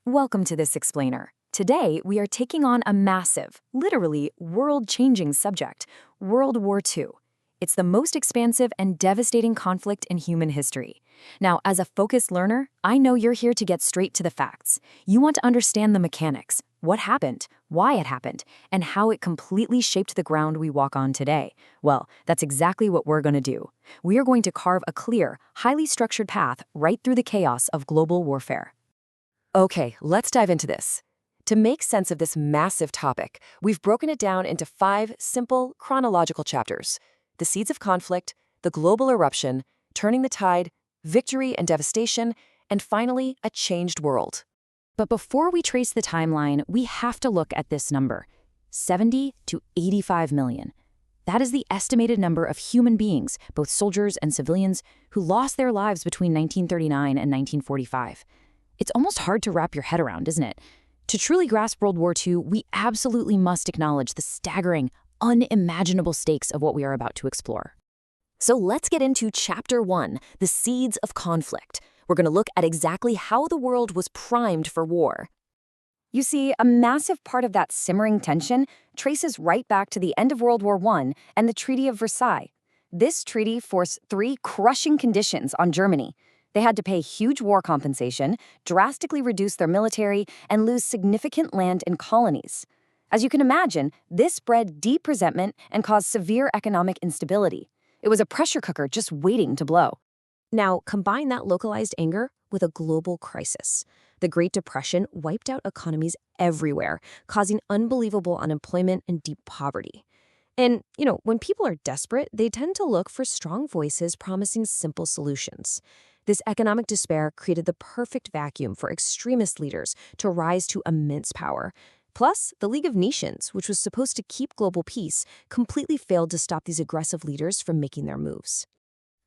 Welcome to this explainer. Today, we are taking on a massive, literally world-changing subject, World War II. It's the most expansive and devastating conflict in human history. Now, as a focused learner, I know you're here to get straight to the facts. You want to understand the mechanics, what happened, why it happened, and how it completely shaped the ground we walk on today. Well, that's exactly what we're going to do. We are going to carve a clear, highly structured path right through the chaos of global warfare. Okay, let's dive into this. To make sense of this massive topic, we've broken it down into 5 simple chronological chapters: the seeds of conflict, the global eruption, turning the tide, victory and devastation, and finally, a changed world. But before we trace the timeline, we have to look at this number, 70 to 85 million. That is the estimated number of human beings, both soldiers and civilians, who lost their lives between 1939 and 1945. It's almost hard to wrap your head around, isn't it? To truly grasp World War II, we absolutely must acknowledge the staggering, unimaginable stakes of what we are about to explore. So let's get into Chapter 1, the seeds of conflict. We're going to look at exactly how the world was primed for war. You see, a massive part of that simmering tension traces right back to the end of World War I and the Treaty of Versailles. This treaty forced 3 crushing conditions on Germany. They had to pay huge war compensation, drastically reduce their military, and lose significant land and colonies. As you can imagine, this bred deep resentment and caused severe economic instability. It was a pressure cooker just waiting to blow. Now, combine that localized anger with a global crisis. The Great Depression wiped out economies everywhere, causing unbelievable unemployment and deep poverty. And, when people are desperate, they tend to look for strong voices promising simple solutions. This economic despair created the perfect vacuum for extremist leaders to rise to immense power. Plus, the League of Nations, which was supposed to keep global peace, completely failed to stop these aggressive leaders from making their moves.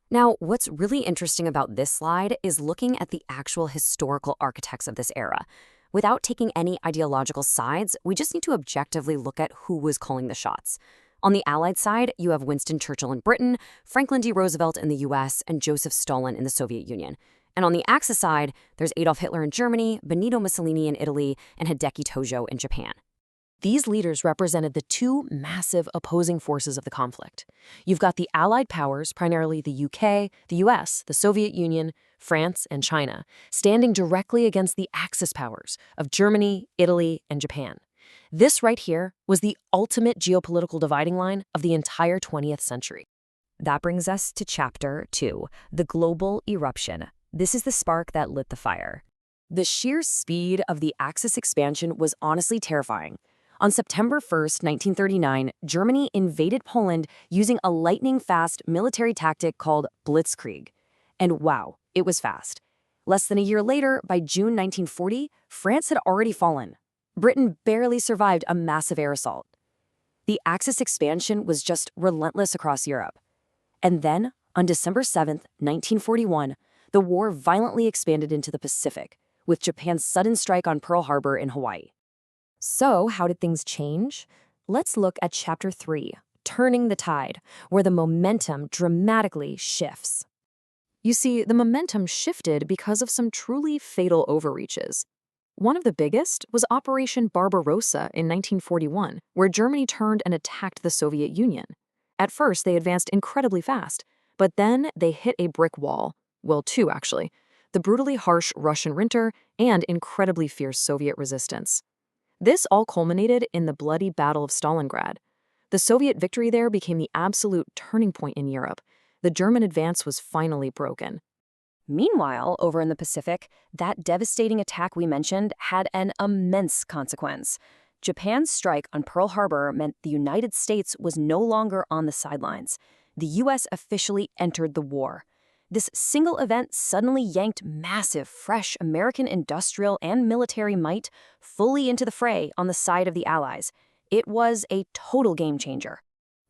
Now, what's really interesting about this slide is looking at the actual historical architects of this era. Without taking any ideological sides, we just need to objectively look at who was calling the shots. On the Allied side, you have Winston Churchill in Britain, Franklin D. Roosevelt in the US, and Joseph Stalin in the Soviet Union. And on the Axis side, there's Adolf Hitler in Germany, Benito Mussolini in Italy, and Hideki Tojo in Japan. These leaders represented the 2 massive opposing forces of the conflict. You've got the Allied powers, primarily the UK, the US, the Soviet Union, France, and China, standing directly against the Axis powers of Germany, Italy, and Japan. This right here was the ultimate geopolitical dividing line of the entire 20th century. That brings us to Chapter 2, the global eruption. This is the spark that lit the fire. The sheer speed of the Axis expansion was honestly terrifying. On September 1st, 1939, Germany invaded Poland using a lightning-fast military tactic called blitzkrieg. And wow, it was fast. Less than a year later, by June 1940, France had already fallen. Britain barely survived a massive air assault. The Axis expansion was just relentless across Europe. And then, on December 7th, 1941, the war violently expanded into the Pacific, with Japan's sudden strike on Pearl Harbor in Hawaii. So, how did things change? Let's look at Chapter 3, Turning the Tide, where the momentum dramatically shifts. You see, the momentum shifted because of some truly fatal overreaches. One of the biggest was Operation Barbarossa in 1941, where Germany turned and attacked the Soviet Union. At first, they advanced incredibly fast, but then they hit a brick wall. Well, 2 actually. The brutally harsh Russian winter and incredibly fierce Soviet resistance. This all culminated in the bloody Battle of Stalingrad. The Soviet victory there became the absolute turning point in Europe. The German advance was finally broken. Meanwhile, over in the Pacific, that devastating attack we mentioned had an immense consequence. Japan's strike on Pearl Harbor meant the United States was no longer on the sidelines. The U.S. officially entered the war. This single event suddenly yanked massive, fresh American industrial and military might fully into the fray on the side of the Allies. It was a total game changer.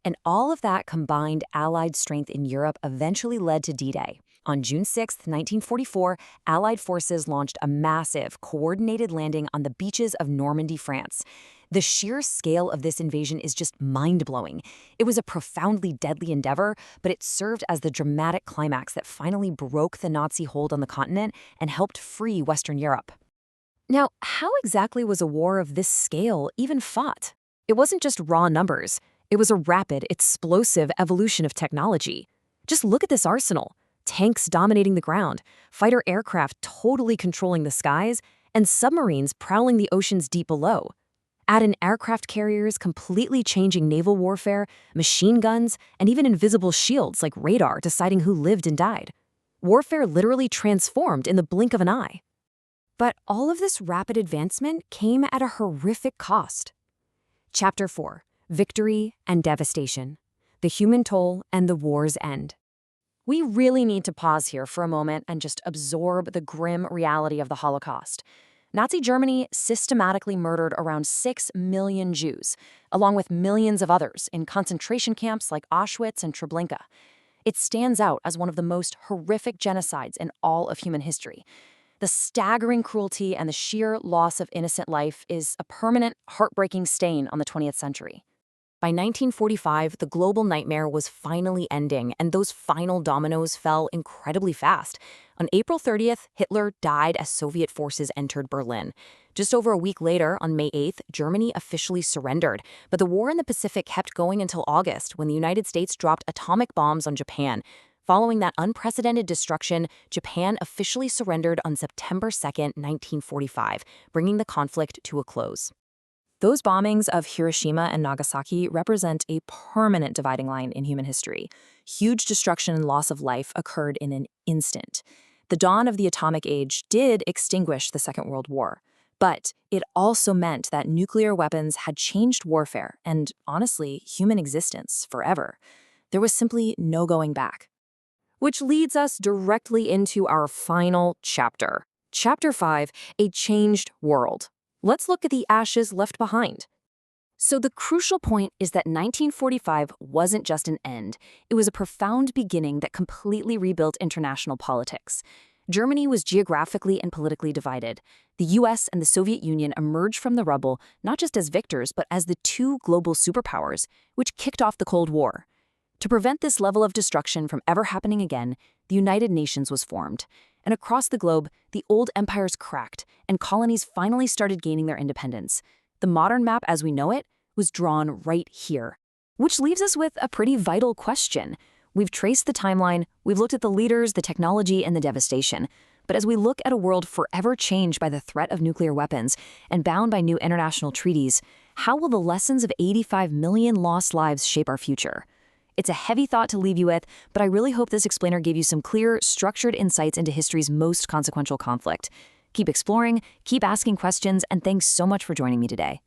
And all of that combined Allied strength in Europe eventually led to D-Day. On June 6, 1944, Allied forces launched a massive, coordinated landing on the beaches of Normandy, France. The sheer scale of this invasion is just mind-blowing. It was a profoundly deadly endeavor, but it served as the dramatic climax that finally broke the Nazi hold on the continent and helped free Western Europe. Now, how exactly was a war of this scale even fought? It wasn't just raw numbers. It was a rapid, explosive evolution of technology. Just look at this arsenal. Tanks dominating the ground, fighter aircraft totally controlling the skies, and submarines prowling the oceans deep below. Add in aircraft carriers completely changing naval warfare, machine guns, and even invisible shields like radar deciding who lived and died. Warfare literally transformed in the blink of an eye. But all of this rapid advancement came at a horrific cost. Chapter 4: Victory and Devastation. The Human Toll and the War's End. We really need to pause here for a moment and just absorb the grim reality of the Holocaust. Nazi Germany systematically murdered around 6 million Jews, along with millions of others in concentration camps like Auschwitz and Treblinka. It stands out as one of the most horrific genocides in all of human history. The staggering cruelty and the sheer loss of innocent life is a permanent, heartbreaking stain on the 20th century. By 1945, the global nightmare was finally ending, and those final dominoes fell incredibly fast. On April 30th, Hitler died as Soviet forces entered Berlin. Just over a week later, on May 8th, Germany officially surrendered, but the war in the Pacific kept going until August, when the United States dropped atomic bombs on Japan. Following that unprecedented destruction, Japan officially surrendered on September 2nd, 1945, bringing the conflict to a close. Those bombings of Hiroshima and Nagasaki represent a permanent dividing line in human history. Huge destruction and loss of life occurred in an instant. The dawn of the atomic age did extinguish the Second World War, but it also meant that nuclear weapons had changed warfare and, honestly, human existence forever. There was simply no going back. Which leads us directly into our final chapter. Chapter 5, A Changed World. Let's look at the ashes left behind. So the crucial point is that 1945 wasn't just an end. It was a profound beginning that completely rebuilt international politics. Germany was geographically and politically divided. The US and the Soviet Union emerged from the rubble not just as victors, but as the two global superpowers, which kicked off the Cold War. To prevent this level of destruction from ever happening again, the United Nations was formed. And across the globe, the old empires cracked, and colonies finally started gaining their independence. The modern map as we know it was drawn right here. Which leaves us with a pretty vital question. We've traced the timeline, we've looked at the leaders, the technology, and the devastation. But as we look at a world forever changed by the threat of nuclear weapons and bound by new international treaties, how will the lessons of 85 million lost lives shape our future? It's a heavy thought to leave you with, but I really hope this explainer gave you some clear, structured insights into history's most consequential conflict. Keep exploring, keep asking questions, and thanks so much for joining me today.